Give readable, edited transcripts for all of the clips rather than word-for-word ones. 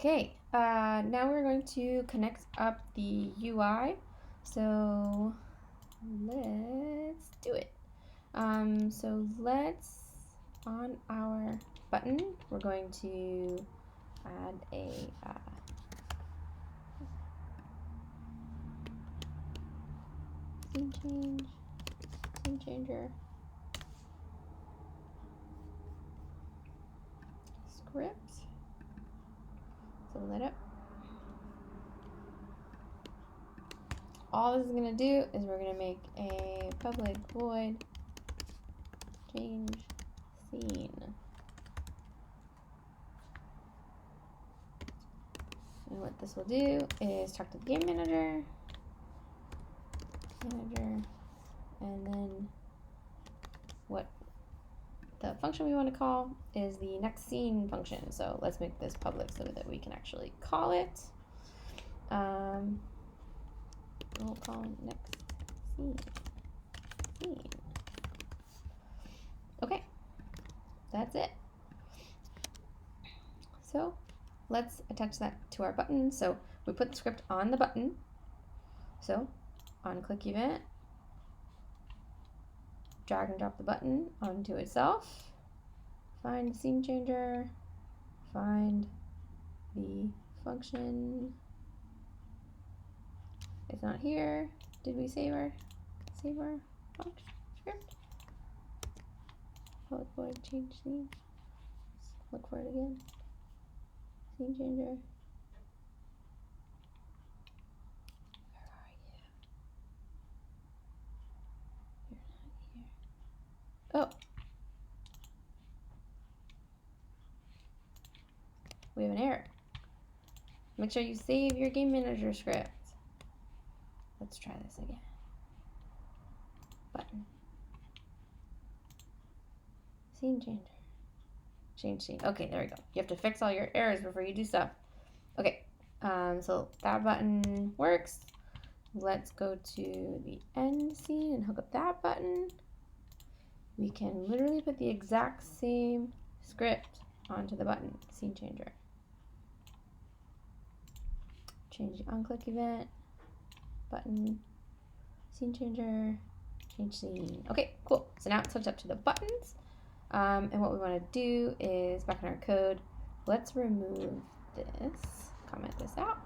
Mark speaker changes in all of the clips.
Speaker 1: Okay, now we're going to connect up the UI. So let's do it. So let's, on our button, we're going to add a scene changer script. So let up. All this is going to do is we're going to make a public void change scene. And what this will do is talk to the game manager, and then what the function we want to call is the next scene function. So let's make this public so that we can actually call it. We'll call next scene. Okay, that's it. So let's attach that to our button. So we put the script on the button. So OnClick event, drag and drop the button onto itself, find the scene changer, find the function. It's not here. Did we save our function script? Public void change scene. Look for it again. Scene changer. Where are you? You're not here. Oh. We have an error. Make sure you save your game manager script. Let's try this again. Button. Scene changer. Change scene. Okay, there we go. You have to fix all your errors before you do stuff. Okay, so that button works. Let's go to the end scene and hook up that button. We can literally put the exact same script onto the button, scene changer. Change the OnClick event, button, scene changer, change scene. Okay, cool. So now it's hooked up to the buttons. And what we want to do is, back in our code, let's remove this, comment this out.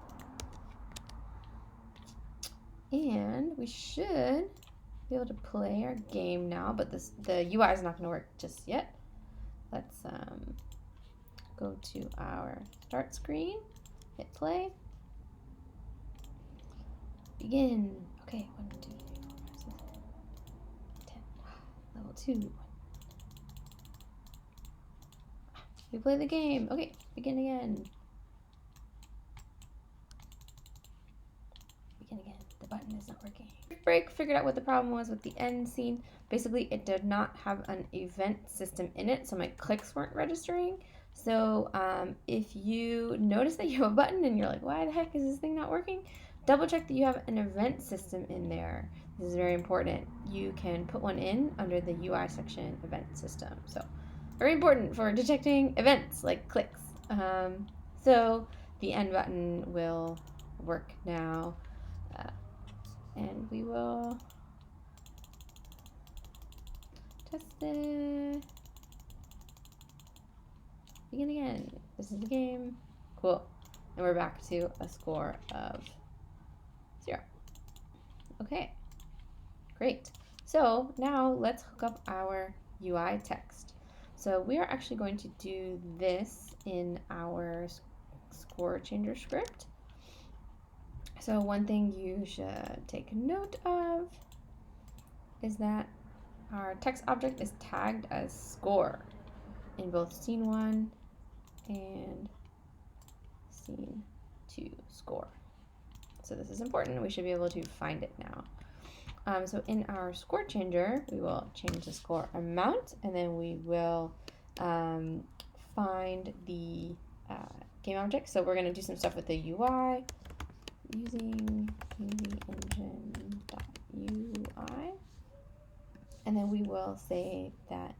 Speaker 1: And we should be able to play our game now, but the UI is not going to work just yet. Let's go to our start screen, hit play, begin. Okay, 1, 2, 3, 4, 5, 6, 10. Level 2. We play the game. Okay, begin again. Begin again. The button is not working. Break figured out what the problem was with the end scene. Basically, it did not have an event system in it, so my clicks weren't registering. So if you notice that you have a button and you're like, why the heck is this thing not working? Double check that you have an event system in there. This is very important. You can put one in under the UI section, event system. So very important for detecting events like clicks. So the end button will work now. And we will test it. Begin again. This is the game. Cool. And we're back to a score of 0. Okay. Great. So now let's hook up our UI text. So we are actually going to do this in our score changer script. So one thing you should take note of is that our text object is tagged as score in both scene 1 and scene 2 score. So this is important. We should be able to find it now. So in our score changer, we will change the score amount, and then we will find the game object. So we're going to do some stuff with the UI using movieengine.ui, and then we will say that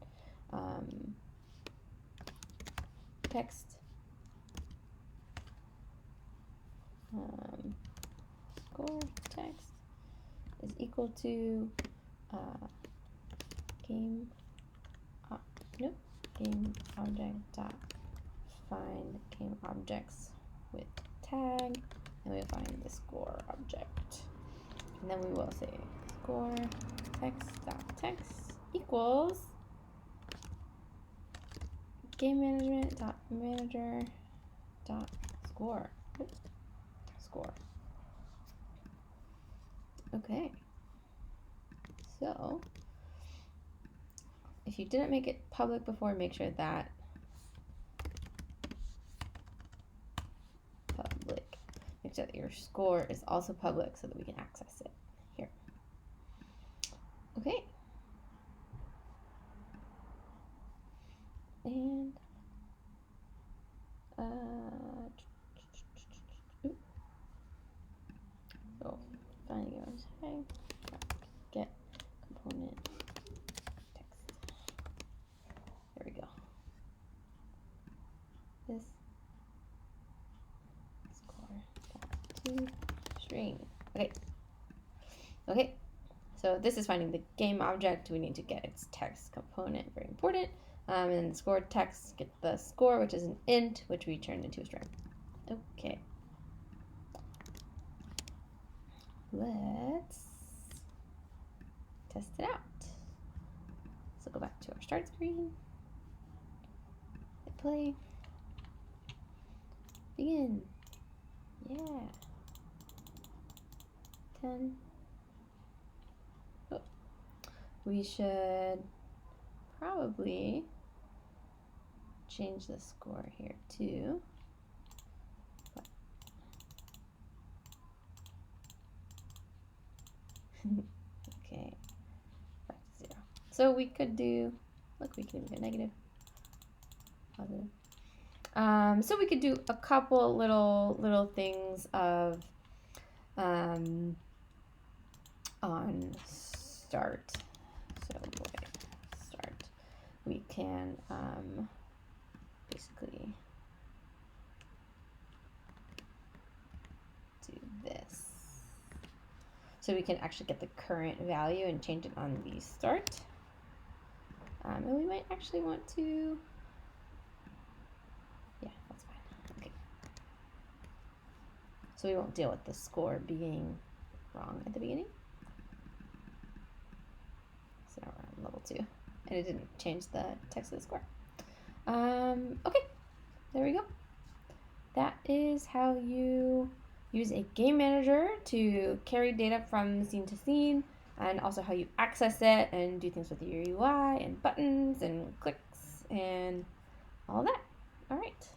Speaker 1: text score text is equal to game object dot find game objects with tag, and we find the score object, and then we will say score text equals game management dot manager dot score. Score. Okay. So if you didn't make it public before, make sure that public. Make sure that your score is also public so that we can access it here. Okay. And so finding your get component text. There we go. This score to string. Okay. Okay. So this is finding the game object. We need to get its text component. Very important. And then the score text, get the score, which is an int, which we turned into a string. Okay. Let's test it out. So go back to our start screen. Hit play. Begin. Yeah. 10. Oh. We should probably change the score here too. Okay, back to 0. So we could do, look, we can even get negative, positive. So we could do a couple little things of on start. So boy, start. We can basically do this. So we can actually get the current value and change it on the start. And we might actually want to, yeah, that's fine. Okay. So we won't deal with the score being wrong at the beginning. So now we're on level 2. And it didn't change the text of the score. Okay, there we go. That is how you use a game manager to carry data from scene to scene, and also how you access it and do things with your UI and buttons and clicks and all that. All right.